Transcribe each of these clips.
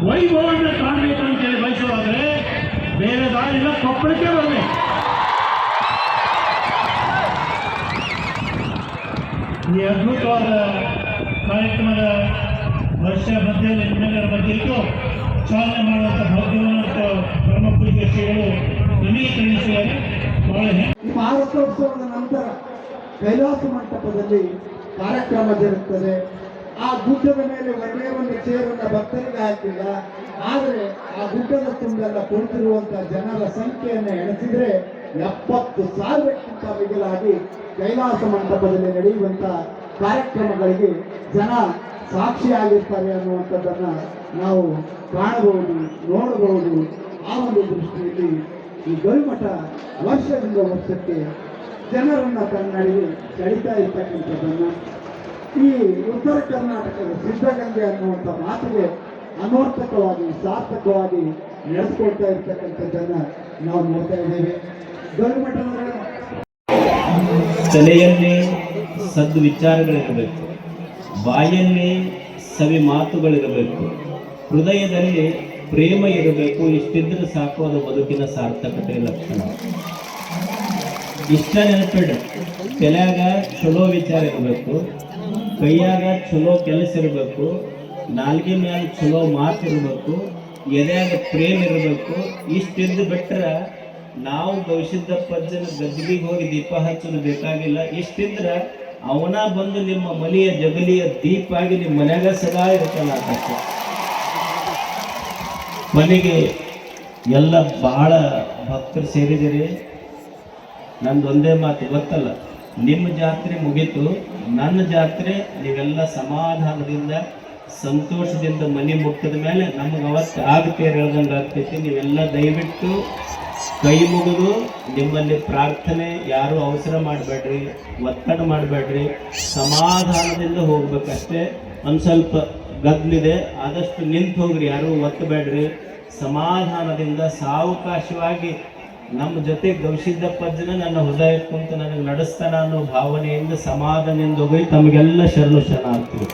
ವೈಭವವನ್ನು ಕಾಣಬೇಕು ಅಂತೇಳಿ ಬಯಸುವಾದರೆ ಬೇರೆ ದಾರಿಲ್ಲ, ಕೊಪ್ಪಳಕ್ಕೆ ಬರಬೇಕು. ಈ ಅದ್ಭುತವಾದ ಕಾರ್ಯಕ್ರಮದ ವರ್ಷ ಮಧ್ಯದಲ್ಲಿ ನಿಮ್ಮೆಲ್ಲರ ಮಧ್ಯೆ ಇದ್ದು ಚಾಲನೆ ಮಾಡುವಂಥ ಭಾಗ್ಯವಂತ ಪರಮ ಪೂಜ್ಯ ಶ್ರೀಗಳು ನವೀಕರಿಸುವಾಗ ಬಹಳ ಮಾರೋತ್ಸವದ ನಂತರ ಕೈಲಾಸ ಮಂಟಪದಲ್ಲಿ ಕಾರ್ಯಕ್ರಮ ಜರುಗುತ್ತದೆ. ಆ ಗುಡ್ಡದ ಮೇಲೆ ಒಂದೇ ಒಂದು ಚೇರನ್ನ ಭಕ್ತರಿಗೆ ಹಾಕಿಲ್ಲ, ಆದರೆ ಆ ಗುಡ್ಡದ ತುಂಬೆಲ್ಲ ಕುಳಿತಿರುವಂತಹ ಜನರ ಸಂಖ್ಯೆಯನ್ನು ಎಣಿಸಿದ್ರೆ 70,000ಕ್ಕಿಂತ ಮಿಗಿಲಾಗಿ ಕೈಲಾಸ ಮಂಟಪದಲ್ಲಿ ನಡೆಯುವಂತ ಕಾರ್ಯಕ್ರಮಗಳಿಗೆ ಜನ ಸಾಕ್ಷಿಯಾಗಿರ್ತಾರೆ ಅನ್ನುವಂಥದ್ದನ್ನ ನಾವು ಕಾಣಬಹುದು, ನೋಡಬಹುದು. ಆ ಒಂದು ದೃಷ್ಟಿಯಲ್ಲಿ ಈ ಗವಿಮಠ ವರ್ಷದಿಂದ ವರ್ಷಕ್ಕೆ ಜನರನ್ನ ಕನ್ನಡಿಗೆ ಸೆಳೀತಾ ಇರ್ತಕ್ಕಂಥದ್ದನ್ನ ಈ ಉತ್ತರ ಕರ್ನಾಟಕದ ಸಿದ್ಧಗಂಗೆ ಅನ್ನುವಂಥ ಮಾತಿಗೆ ಅನರ್ಥಕವಾಗಿ ಸಾರ್ಥಕವಾಗಿ ನಡೆಸ್ಕೊಳ್ತಾ ಇರ್ತಕ್ಕಂಥದ್ದನ್ನ ನಾವು ನೋಡ್ತಾ ಇದ್ದೇವೆ. ಗವಿಮಠದ ತಲೆಯಲ್ಲಿ ಸದ್ವಿಚಾರಗಳಿರಬೇಕು, ಬಾಯಲ್ಲಿ ಸವಿ ಮಾತುಗಳಿರಬೇಕು, ಹೃದಯದಲ್ಲಿ ಪ್ರೇಮ ಇರಬೇಕು. ಇಷ್ಟಿದ್ರೆ ಸಾಕು, ಅದು ಬದುಕಿನ ಸಾರ್ಥಕತೆ ಲಕ್ಷಣ. ಇಷ್ಟ ನೆನಪಿಡ, ತಲೆಯಾಗ ಚಲೋ ವಿಚಾರ ಇರಬೇಕು, ಕೈಯಾಗ ಚಲೋ ಕೆಲಸ ಇರಬೇಕು, ನಾಲ್ಗೆ ಮೇಲೆ ಚಲೋ ಮಾತು ಇರಬೇಕು, ಎದೆಯಾಗ ಪ್ರೇಮ ಇರಬೇಕು. ಇಷ್ಟಿದ್ದು ಬಿಟ್ಟರೆ ನಾವು ಗವಿಸಿದ್ಧ ಪಜ್ಜನ ಗದ್ದಿಗೆ ಹೋಗಿ ದೀಪ ಹಚ್ಚಲು ಬೇಕಾಗಿಲ್ಲ. ಇಷ್ಟಿದ್ರೆ ಅವನ ಬಂದು ನಿಮ್ಮ ಮನೆಯ ಜಗಲಿಯ ದೀಪ ಆಗಿ ನಿಮ್ಮ ಮನ್ಯಾಗ ಸದಾ ಇರ್ತಾನ. ಮನೆಗೆ ಎಲ್ಲ ಬಹಳ ಭಕ್ತರು ಸೇರಿದಿರಿ. ನಂದೊಂದೇ ಮಾತು, ಗೊತ್ತಲ್ಲ, ನಿಮ್ಮ ಜಾತ್ರೆ ಮುಗೀತು, ನನ್ನ ಜಾತ್ರೆ ನೀವೆಲ್ಲ ಸಮಾಧಾನದಿಂದ ಸಂತೋಷದಿಂದ ಮನೆ ಮುಟ್ಟಿದ ಮೇಲೆ ನಮಗೆ ಅವತ್ತು ಆಗತೇರು ಹೇಳ್ದಂಗೆ ಆಗ್ತೈತಿ. ನೀವೆಲ್ಲ ದಯವಿಟ್ಟು ಕೈ ಮುಗಿದು ನಿಮ್ಮಲ್ಲಿ ಪ್ರಾರ್ಥನೆ, ಯಾರು ಅವಸರ ಮಾಡಬೇಡ್ರಿ, ಒತ್ತಡ ಮಾಡಬೇಡ್ರಿ, ಸಮಾಧಾನದಿಂದ ಹೋಗ್ಬೇಕಷ್ಟೇ. ಒಂದು ಸ್ವಲ್ಪ ಗದ್ದಲಿದೆ, ಆದಷ್ಟು ನಿಂತು ಹೋಗ್ರಿ, ಯಾರು ಒತ್ತಬೇಡ್ರಿ. ಸಮಾಧಾನದಿಂದ ಸಾವಕಾಶವಾಗಿ ನಮ್ಮ ಜೊತೆ ಗವಿಸಿದ್ಧ ಪಜ್ಜನ ನನ್ನ ಹೃದಯಕ್ಕಂತ ನನಗೆ ನಡೆಸ್ತಾನ ಅನ್ನೋ ಭಾವನೆಯಿಂದ ಸಮಾಧಾನದಿಂದ ಹೋಗಿ ತಮಗೆಲ್ಲ ಶರಣು ಆಗ್ತೀವಿ.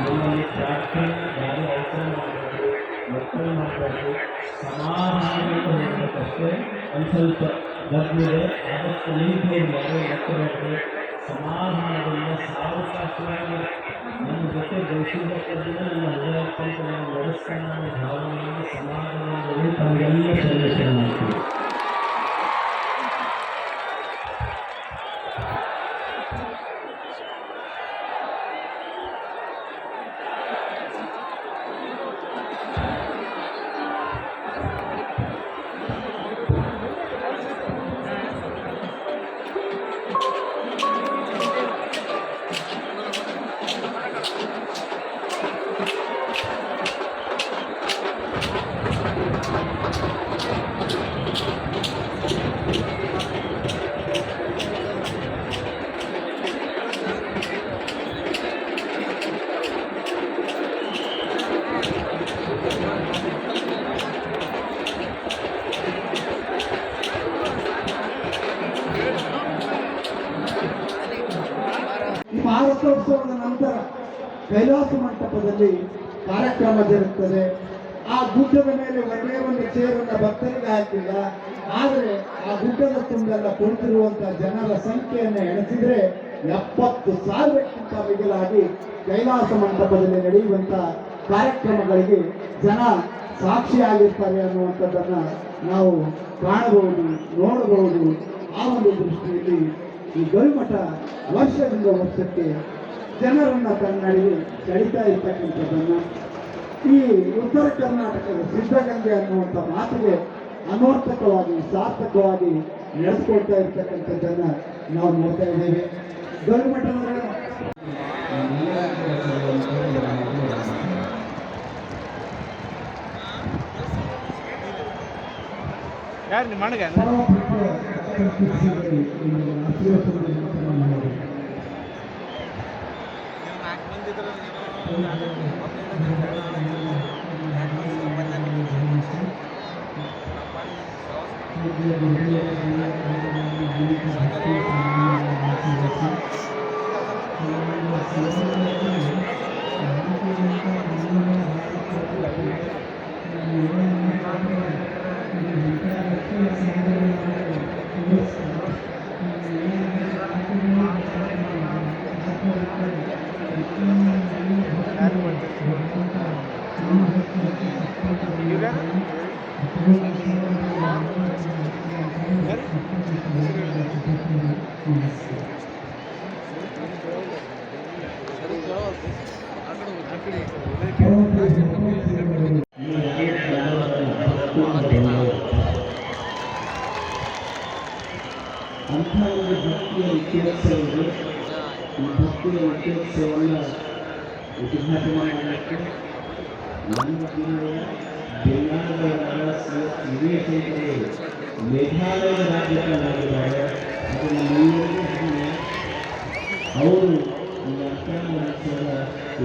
ನಿಮ್ಮಲ್ಲಿ ಪ್ರಾರ್ಥನೆ, ಯಾರು ಅವಸರ ಮಾಡಬೇಡ್ರಿ, ಒತ್ತಡ ಮಾಡಬೇಡ್ರಿ, ಸಮಾಧಾನದಿಂದ ಹೋಗ್ಬೇಕಷ್ಟೇ. ಒಂದು ಸ್ವಲ್ಪ ಗದ್ದಲಿದೆ, ಆದಷ್ಟು ನಿಂತು ಹೋಗಿ, ಯಾರು ಒತ್ತಬೇಡ್ರಿ. ಸಮಾಧಾನದಿಂದ ಸಾವಕಾಶವಾಗಿ ನನ್ನ ಜೊತೆ ಗವಿಸಿದ್ಧ ಪಜ್ಜನ ನನ್ನ ಹೃದಯಕ್ಕಂತ ನಾನು ನಡೆಸ್ತಾನ ಅನ್ನೋ ಭಾವನೆಯಿಂದ ಸಮಾಧಾನದಲ್ಲಿ ತಮಗೆಲ್ಲ ಶರಣ ಆಗ್ತೀವಿ. ಮಾರೋತ್ಸವದ ನಂತರ ಕೈಲಾಸ ಮಂಟಪದಲ್ಲಿ ಕಾರ್ಯಕ್ರಮ ಜರುಗುತ್ತದೆ. ಆ ಗುಡ್ಡದ ಮೇಲೆ ಒಂದೇ ಒಂದು ಚೇರನ್ನ ಭಕ್ತರಿಗೆ ಹಾಕಿಲ್ಲ, ಆದರೆ ಆ ಗುಡ್ಡದ ತುಂಬೆಲ್ಲ ಕುಳಿತಿರುವಂತಹ ಜನರ ಸಂಖ್ಯೆಯನ್ನು ಎಣಿಸಿದ್ರೆ 70,000ಕ್ಕಿಂತ ಮಿಗಿಲಾಗಿ ಕೈಲಾಸ ಮಂಟಪದಲ್ಲಿ ನಡೆಯುವಂತ ಕಾರ್ಯಕ್ರಮಗಳಿಗೆ ಜನ ಸಾಕ್ಷಿಯಾಗಿರ್ತಾರೆ ಅನ್ನುವಂಥದ್ದನ್ನ ನಾವು ಕಾಣಬಹುದು, ನೋಡಬಹುದು. ಆ ಒಂದು ದೃಷ್ಟಿಯಲ್ಲಿ ಈ ಗವಿಮಠ ವರ್ಷದಿಂದ ವರ್ಷಕ್ಕೆ ಜನರನ್ನ ಕನ್ನಡಿಗೆ ಸೆಳೀತಾ ಇರ್ತಕ್ಕಂಥದ್ದನ್ನ ಈ ಉತ್ತರ ಕರ್ನಾಟಕದ ಸಿದ್ಧಗಂಗೆ ಅನ್ನುವಂಥ ಮಾತಿಗೆ ಅನರ್ಥಕವಾಗಿ ಸಾರ್ಥಕವಾಗಿ ನಡೆಸ್ಕೊಳ್ತಾ ಇರ್ತಕ್ಕಂಥದ್ದನ್ನ ನಾವು ನೋಡ್ತಾ ಇದ್ದೇವೆ. ಗವಿಮಠದ ಯಾರು ನಿಮ್ಮ ಮನೆಗೆ ಯಾರು ಬರ್ತಾರೆ ಇವ್ರ್ಯಾರು? ಯಾರು? ಅಂಥ ಒಂದು ಭಕ್ತಿಯ ಇತಿಹಾಸವನ್ನು ಈ ಭಕ್ತಿಯ ಇತಿಹಾಸವನ್ನು ಉದ್ಘಾಟನೆ ಮಾಡಲಿಕ್ಕೆ ನಮ್ಮ ಜಿಲ್ಲೆಯ ಬೆಂಗಾಲದ ವಿವೇಚನೆಗೆ ಮೇಘಾಲಯ ರಾಜ್ಯಪಾಲರಾಗಿದ್ದಾರೆ. ಅದು ನಮ್ಮೆಲ್ಲರಿಗೂ ಹೆಮ್ಮೆ. ಅವರು ಈ ಅಂತಾರಾಷ್ಟ್ರೀಯ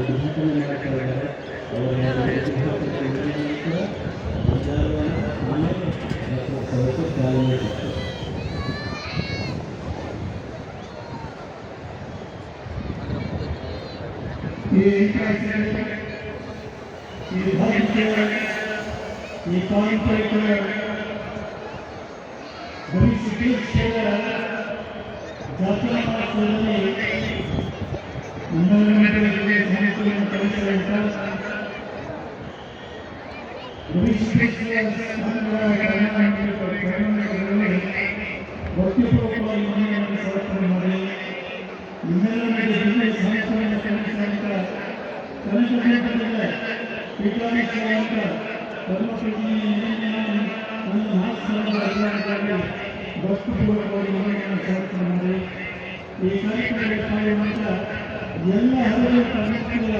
ಉದ್ಘಾಟನೆ ಮಾಡ್ತಾ ಇದ್ದಾರೆ. ಅವರ ಉದ್ಘಾಟನೆ ನಂತರ ಆಮೇಲೆ ಡಾಕ್ಟರ್ ಚಾಲನೆ ಸಿಗ್ತದೆ. ಈ ಭಾರತೀಯ ಈ ಪಾರಂಪರಿಕ ಗವಿಸಿದ್ದೇಶ್ವರ ಜಾತ್ರಾ ಮಹೋತ್ಸವದಲ್ಲಿ ನಮ್ಮೆಲ್ಲರಿಗೆ ಸಂಪೂರ್ಣ ಕಲಿಸುವಂತ ಗವಿಸಿದ್ದೇಶ್ವರ ಭಕ್ತಿಪೂರ್ವಕವಾಗಿ ಮನೆಯನ್ನು ಸಮರ್ಪಣೆ ಮಾಡಿ ನಿಮ್ಮೆಲ್ಲರಿಗೆ ದಿವ್ಯ ಸಂಸ್ಥೆಯನ್ನು ಕಲಿಸುವಂತ ಕನಕಪೀಠದ ಪೀಠಾಧೀಶ್ವರಂತ ಧರ್ಮಪ್ರತಿನಿಧಿ ನನ್ನ ಮಹೋತ್ಸವದ ಅಭಿಯಾನದಲ್ಲಿ ಭಕ್ತಿಪೂರ್ವಕವಾಗಿ ಮನೆಯನ್ನು ಸಮರ್ಪಣೆ ಮಾಡಿ ಈ ಕಾರ್ಯಕ್ರಮದಲ್ಲಿ ಪಾಲ್ಗೊಂಡ ಎಲ್ಲ ಹಲವು ಕನ್ನಡಿಗರ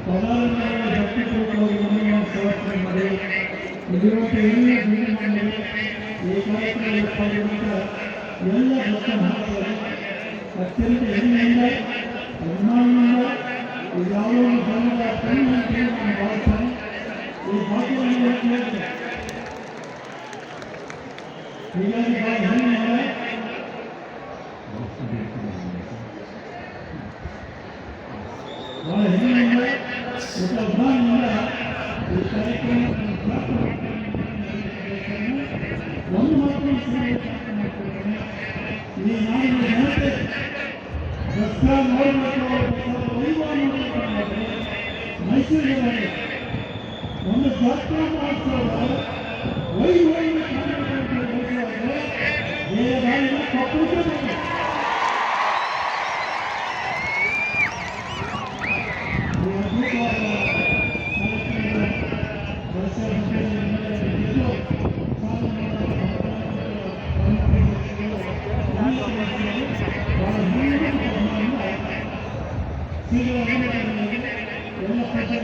ಪದಾಧಿಕಾರಿಗಳ ಭಕ್ತಿಪೂರ್ವಕವಾಗಿ ಮನೆಯನ್ನು ಸಮರ್ಪಣೆ ಮಾಡಿ ಇಲ್ಲಿರುವಂಥ ಎಲ್ಲ ಬೀದಿಗಳಲ್ಲಿ ಈ ಕಾರ್ಯಕ್ರಮದಲ್ಲಿ ಪಾಲ್ಗೊಂಡ ಎಲ್ಲ ಭಕ್ತ ಮಹಾತ್ಮರು ಅತ್ಯಂತ ಹೆಮ್ಮೆಯಿಂದ ಅಭಿಮಾನದಿಂದ ಯಾವುದೋ ಒಂದು ಧರ್ಮದ ಕಣ್ಣಂತೆ ನಾನು ಭಾವಿಸ್ತೇನೆ. ಈ ಭಾಗ್ಯವನ್ನು ಹೇಳ್ತೇನೆ. ಹೀಗಾಗಿ ಬಹಳ ಹೆಮ್ಮೆಯಿಂದ ಮತ್ತು ಅಭಿಮಾನದಿಂದ ಈ ಕಾರ್ಯಕ್ರಮವನ್ನು ಒಂದು ಮಾತ್ರ ಮಾಡ್ತಿದ್ದೇನೆ. ಈ ನಾಡಿನ ಜನತೆ ದಸರಾ ನೋಡಬೇಕು, ವೈಭವ ನೋಡಬೇಕಾದ್ರೆ ಮೈಸೂರಿನಲ್ಲಿ ಒಂದು ಜಾತ್ರಾ ಮಹೋತ್ಸವ ವೈಭವ ಕಾಣಬೇಕಾದ್ರೆ ಬೇರೆ ದಾರಿನ ಕೊಪ್ಪಳಿಸಬೇಕು. ಈ ಅದ್ಭುತವಾದ ಎಲ್ಲ ಪ್ರಚಾರ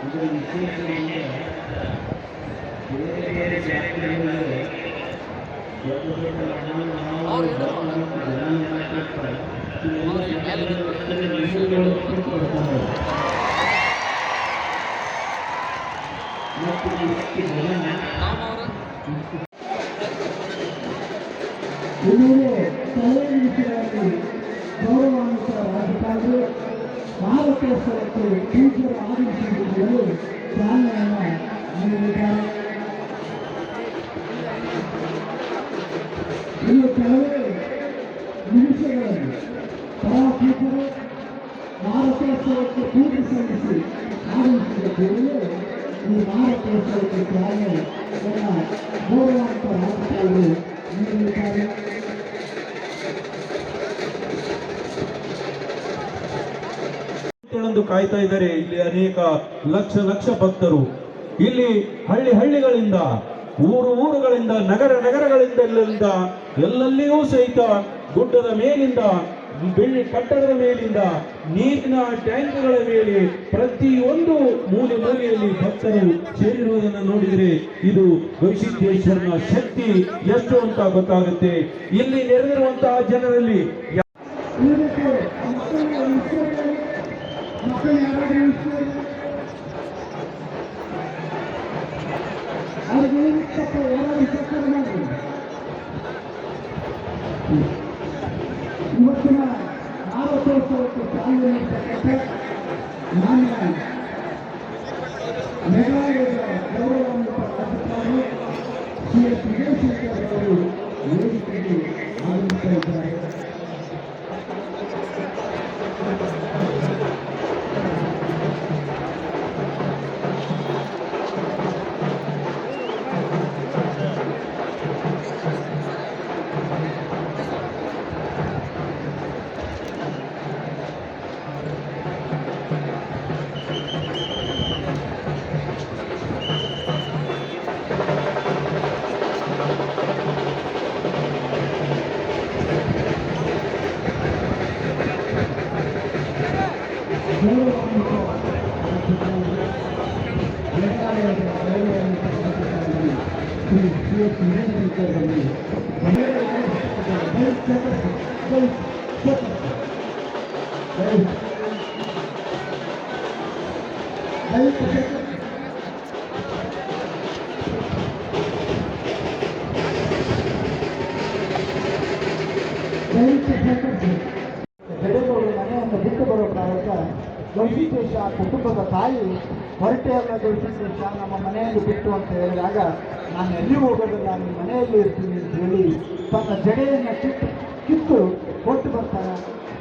ಇದರ ವಿಶೇಷದಿಂದ ಬೇರೆ ಬೇರೆ ಜಾತಿಗಳಲ್ಲಿ ದೊಡ್ಡ ದೊಡ್ಡ ಮಹಾನುಭಾವರು ಜನಾಂಗಕ್ಕೆ ಕೊಡ್ತಾರೆ. ಮತ್ತು ಇದಕ್ಕೆ ಜನ ಗೌರವಾನ್ವಿತ ರಾಜ್ಯಪಾಲರು ಭಾರತೋತ್ಸವಕ್ಕೆ ಪೂಜ್ಯರ ಆಗಮಿಸಿರುವುದರಲ್ಲಿ ಚಾಲನೆಯನ್ನು ನೀಡಿದ್ದಾರೆ. ಇನ್ನು ಕೆಲವೇ ನಿಮಿಷಗಳಲ್ಲಿ ಪರಾಪೀಠರು ಭಾರತೋತ್ಸವಕ್ಕೆ ಪೂಜೆ ಸಲ್ಲಿಸಿ ಆಗಮಿಸಿದ ಕೂಡಲೇ ಈ ಭಾರತೋತ್ಸವಕ್ಕೆ ಚಾಲನೆ ಗೌರವಾನ್ವಿತ ರಾಜ್ಯಪಾಲರು ನೀಡಿದ್ದಾರೆ. ಕಾಯ್ತಾ ಇದ್ದಾರೆ. ಇಲ್ಲಿ ಅನೇಕ ಲಕ್ಷ ಭಕ್ತರು ಇಲ್ಲಿ ಹಳ್ಳಿಗಳಿಂದ ಊರುಗಳಿಂದ ನಗರಗಳಿಂದ ಎಲ್ಲೆಲ್ಲಿಯೂ ಸಹಿತ ಗುಡ್ಡದ ಮೇಲಿಂದ ಬೆಳ್ಳಿ ಕಟ್ಟಡದ ಮೇಲಿಂದ ನೀರಿನ ಟ್ಯಾಂಕ್ಗಳ ಮೇಲೆ ಪ್ರತಿಯೊಂದು ಮೂಲೆಯಲ್ಲಿ ಭಕ್ತರು ಸೇರಿರುವುದನ್ನು ನೋಡಿದರೆ ಇದು ಗವಿಸಿದ್ದೇಶ್ವರನ ಶಕ್ತಿ ಎಷ್ಟು ಅಂತ ಗೊತ್ತಾಗುತ್ತೆ. ಇಲ್ಲಿ ನೆರೆದಿರುವಂತಹ ಜನರಲ್ಲಿ ಇದಕ್ಕೆ ಮಕ್ಕಳು ಯಾರಾದರೂ ಅವ್ರಿಗೆ ಯಾರಾದರೂ ಸರ್ಕಾರ ಮಾಡಿ ಇವತ್ತಿನ ಮಾರೋತ್ಸವಕ್ಕೆ ಚಾಲನೆ ನೀಡತಕ್ಕಂಥ ಮಾನ್ಯ ಮೇಘಾಲಯದ ಗೌರವಾನ್ವಿತ ರಾಜ್ಯಪಾಲರು ಶ್ರೀ ಎಸ್ ವಿಜಯಶಂಕರ್ ಅವರು ವೇದಿಕೆಗೆ ಆಗಮಿಸ್ತಾ ಇದ್ದಾರೆ. ಜಡೆಗೌಡರು ಮನೆಯನ್ನು ಬಿಟ್ಟು ಬರೋ ಕಾರಣ ಗವಿಸಿದ್ದೇಶ ಕುಟುಂಬದ ತಾಯಿ ಹೊರಟೆಯಲ್ಲ ಗವಿಸಿದ್ದೇಶ ನಮ್ಮ ಮನೆಯಲ್ಲಿ ಬಿಟ್ಟು ಅಂತ ಹೇಳಿದಾಗ ನಾನು ಎಲ್ಲಿ ಹೋಗೋದಿಲ್ಲ ನಿಮ್ಮ ಮನೆಯಲ್ಲಿ ಇರ್ತೀನಿ ಅಂತ ಹೇಳಿ ತನ್ನ ಜಡೆಯನ್ನು ಕಿತ್ತು ಕೊಟ್ಟು ಬರ್ತಾರೆ.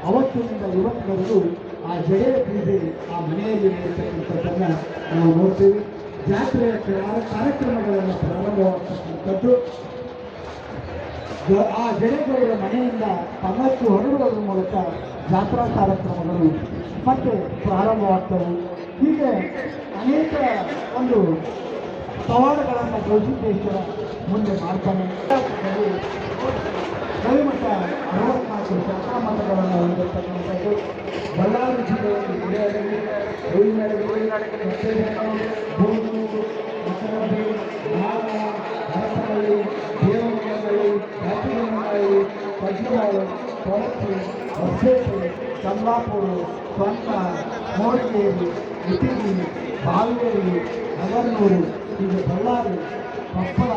ಅವತ್ತಿನಿಂದ ಇವತ್ತಿನವರೆಗೂ ಆ ಜಡೆಯ ಬೀದಿ ಆ ಮನೆಯಲ್ಲಿ ಇರತಕ್ಕಂಥದ್ದನ್ನು ನಾವು ನೋಡ್ತೀವಿ. ಜಾತ್ರೆಯ ಕಾರ್ಯಕ್ರಮಗಳನ್ನು ಪ್ರಾರಂಭವಾಗ್ತಕ್ಕಂಥದ್ದು ಆ ಜಡೆಗೌಡರ ಮನೆಯಿಂದ ಪಲ್ಲಕ್ಕಿ ಹೊರಡುವುದರ ಮೂಲಕ ಜಾತ್ರಾ ಕಾರ್ಯಕ್ರಮಗಳು ಮತ್ತೆ ಪ್ರಾರಂಭವಾಗ್ತವೆ. ಹೀಗೆ ಅನೇಕ ಒಂದು ಸವಾಲುಗಳನ್ನು ಗವಿಸಿದ್ದೇಶ್ವರ ಮುಂದೆ ಮಾಡ್ತಾನೆ. ಗವಿಮಠ 64 ಶಾಖಾ ಮಠಗಳನ್ನು ಹೊಂದಿರತಕ್ಕಂಥದ್ದು ಬಳ್ಳಾರಿ ಜಿಲ್ಲೆಯಲ್ಲಿ ಹಿರಿಯಡಗಿ, ಬೋನೂರು, ಮಸರಬಿ, ನಾಗ, ಹರಪನಹಳ್ಳಿ, ದೇವನಹಳ್ಳಿ, ರಾಜನಹಳ್ಳಿ, ಪಂಚಮಾಳು, ಕೊಳಚಿ, ಹೊಸಪೇಟೆ, ಕಮಲಾಪುರ, ಸ್ವಂತ, ಮೋಡಿಗೇರಿ, ಇಟಗಿ, ಬಾಲ್ವೇರಿ, ನಗರನೂರು, ಹೀಗೆ ಬಳ್ಳಾರಿ, ಕೊಪ್ಪಳ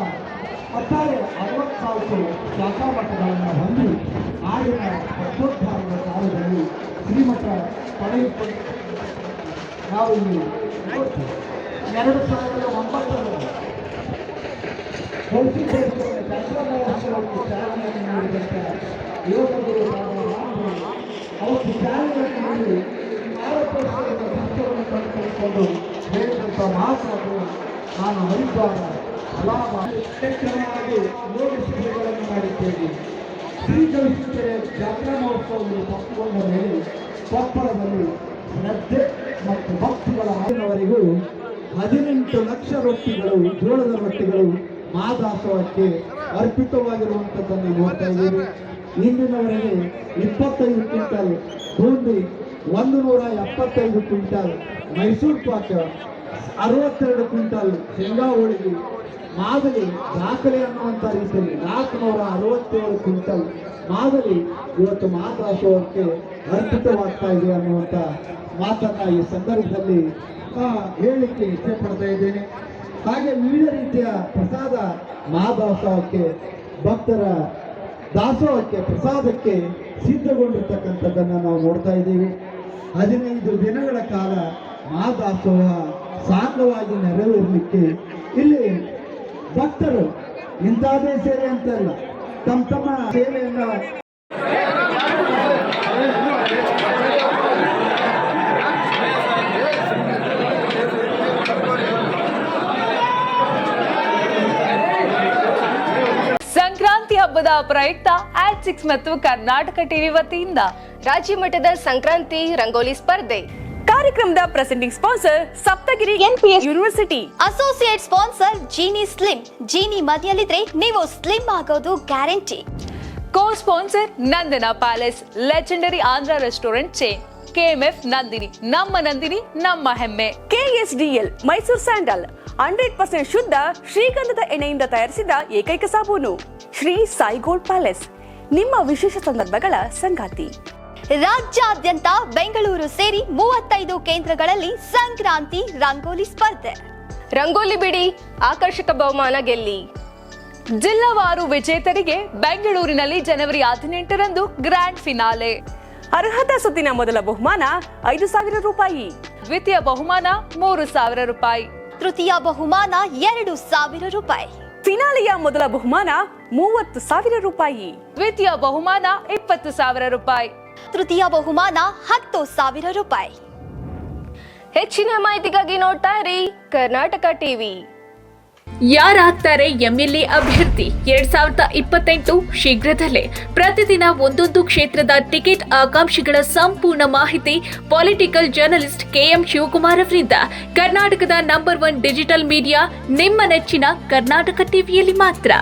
ಒಟ್ಟಾರೆ 64 ಶಾಖಾ ಮಠಗಳನ್ನು ಹೊಂದಿ ನಾಡಿನ ಪ್ರಚೋದ್ಧಾರದ ಕಾಲದಲ್ಲಿ ಶ್ರೀಮಠ ಪಡೆಯುತ್ತದೆ. ನಾವು ಇಲ್ಲಿ 2009ರಲ್ಲಿ ಚಾಲನೆಯನ್ನು ನೀಡಿದಂಥ ಯೋಗಗುರು ಅವತ್ತು ಚಾಲನೆಯನ್ನು ನೀಡಿ ಭಾರತೋತ್ಸವದ ಸಂಸ್ಥೆಗಳನ್ನು ಕಂಡುಕೊಂಡು ಹೇಳಿದಂಥ ಮಾತನ್ನು ನಾನು ಹರಿದ್ವಾರ ಲಾಭ ಕಾರ್ಯಕ್ರಮವಾಗಿ ಯೋಗ ಶಿಬಿರಗಳನ್ನು ಮಾಡಿದ್ದೇವೆ. ಶ್ರೀ ಗವಿಸಿದ್ದೇಶ್ವರ ಜಾತ್ರಾ ಮಹೋತ್ಸವದಲ್ಲಿ ಪಾಲ್ಗೊಂಡ ಮೇಲೆ ಕೊಪ್ಪಳದಲ್ಲಿ ಶ್ರದ್ಧೆ ಮತ್ತು ಭಕ್ತಿಗಳ ಆಗಿನವರೆಗೂ 18 ಲಕ್ಷ ರೊಟ್ಟಿಗಳು, ಜೋಳದ ರೊಟ್ಟಿಗಳು ಮಹಾದಾಸೋಹಕ್ಕೆ ಅರ್ಪಿತವಾಗಿರುವಂಥದ್ದನ್ನು ನೋಡ್ತಾ ಇದ್ದೀವಿ. ಇಂದಿನವರೆಗೆ 25 ಕ್ವಿಂಟಲ್ ಬೂಂದಿ, 175 ಕ್ವಿಂಟಲ್ ಮೈಸೂರು ಪಾಕ, 62 ಕ್ವಿಂಟಲ್ ಶೇಂಗಾ ಹೋಳಿಗೆ, ಮಾದಲಿ ದಾಖಲೆ ಅನ್ನುವಂಥ ರೀತಿಯಲ್ಲಿ 467 ಕ್ವಿಂಟಲ್ ಮಾದಲಿ ಇವತ್ತು ಮಹಾದಾಸೋಹಕ್ಕೆ ಅರ್ಪಿತವಾಗ್ತಾ ಇದೆ ಅನ್ನುವಂಥ ಮಾತನ್ನ ಈ ಸಂದರ್ಭದಲ್ಲಿ ಹೇಳಲಿಕ್ಕೆ ಇಷ್ಟಪಡ್ತಾ ಇದ್ದೇನೆ. ಹಾಗೆ ವಿವಿಧ ರೀತಿಯ ಪ್ರಸಾದ ಮಹಾದಾಸೋಹಕ್ಕೆ, ಭಕ್ತರ ದಾಸೋಹಕ್ಕೆ, ಪ್ರಸಾದಕ್ಕೆ ಸಿದ್ಧಗೊಂಡಿರ್ತಕ್ಕಂಥದ್ದನ್ನು ನಾವು ನೋಡ್ತಾ ಇದ್ದೀವಿ. 15 ದಿನಗಳ ಕಾಲ ಮಹಾದಾಸೋಹ ಸಾಂಗವಾಗಿ ನೆರವೇರಲಿಕ್ಕೆ ಇಲ್ಲಿ ಭಕ್ತರು ಇಂಥದೇ ಸೇವೆ ಅಂತಲ್ಲ, ತಮ್ಮ ಸೇವೆಯನ್ನು ಸಂಕ್ರಾಂತಿ ಹಬ್ಬದ ಪ್ರಯುಕ್ತ Ad6 ಮತ್ತು ಕರ್ನಾಟಕ ಟಿವಿ ವತಿಯಿಂದ ರಾಜ್ಯ ಮಟ್ಟದ ಸಂಕ್ರಾಂತಿ ರಂಗೋಲಿ ಸ್ಪರ್ಧೆ. ಕಾರ್ಯಕ್ರಮದ presenting sponsor Saptagiri NPS university. Associate sponsor Jeeni slim. Jeeni ಮನೆಯಲ್ಲಿದ್ರೆ ನೀವು ಸ್ಲಿಮ್ ಆಗೋದು guarantee. Co sponsor Nandana palace, legendary Andhra restaurant chain. KMF Nandini, ನಮ್ಮ ಹೆಮ್ಮೆ. KSDL ಮೈಸೂರು ಸ್ಯಾಂಡಲ್ 100% ಶುದ್ಧ ಶ್ರೀಗಂಧದ ಎಣ್ಣೆಯಿಂದ ತಯಾರಿಸಿದ ಏಕೈಕ ಸಾಬೂನು. ಶ್ರೀ ಸಾಯಿ ಗೋಲ್ಡ್ ಪ್ಯಾಲೇಸ್, ನಿಮ್ಮ ವಿಶೇಷ ಸಂದರ್ಭಗಳ ಸಂಗಾತಿ. ರಾಜ್ಯಾದ್ಯಂತ ಬೆಂಗಳೂರು ಸೇರಿ 35 ಕೇಂದ್ರಗಳಲ್ಲಿ ಸಂಕ್ರಾಂತಿ ರಂಗೋಲಿ ಸ್ಪರ್ಧೆ. ರಂಗೋಲಿ ಬಿಡಿ, ಆಕರ್ಷಕ ಬಹುಮಾನ ಗೆಲ್ಲಿ. ಜಿಲ್ಲಾವಾರು ವಿಜೇತರಿಗೆ ಬೆಂಗಳೂರಿನಲ್ಲಿ ಜನವರಿ 18ರಂದು ಗ್ರ್ಯಾಂಡ್ ಫಿನಾಲೆ. ಅರ್ಹತಾ ಸುತ್ತಿನ ಮೊದಲ ಬಹುಮಾನ 5,000 ರೂಪಾಯಿ, ದ್ವಿತೀಯ ಬಹುಮಾನ 3,000 ರೂಪಾಯಿ, ತೃತೀಯ ಬಹುಮಾನ 2,000 ರೂಪಾಯಿ. ಫಿನಾಲೆಯ ಮೊದಲ ಬಹುಮಾನ 30,000 ರೂಪಾಯಿ, ದ್ವಿತೀಯ ಬಹುಮಾನ 20,000 ರೂಪಾಯಿ, ತೃತೀಯ ಬಹುಮಾನ 10,000 ರೂಪಾಯಿ. ಹೆಚ್ಚಿನ ಮಾಹಿತಿಗಾಗಿ ನೋಡ್ತಾ ಇರಿ ಕರ್ನಾಟಕ ಟಿವಿ. ಯಾರಾಗ್ತಾರೆ MLA ಅಭ್ಯರ್ಥಿ 2028 ಶೀಘ್ರದಲ್ಲೇ. ಪ್ರತಿದಿನ ಒಂದೊಂದು ಕ್ಷೇತ್ರದ ಟಿಕೆಟ್ ಆಕಾಂಕ್ಷಿಗಳ ಸಂಪೂರ್ಣ ಮಾಹಿತಿ ಪೊಲಿಟಿಕಲ್ ಜರ್ನಲಿಸ್ಟ್ KM ಶಿವಕುಮಾರ್ ಅವರಿಂದ. ಕರ್ನಾಟಕದ ನಂಬರ್ 1 ಡಿಜಿಟಲ್ ಮೀಡಿಯಾ ನಿಮ್ಮ ನೆಚ್ಚಿನ ಕರ್ನಾಟಕ ಟಿವಿಯಲ್ಲಿ ಮಾತ್ರ.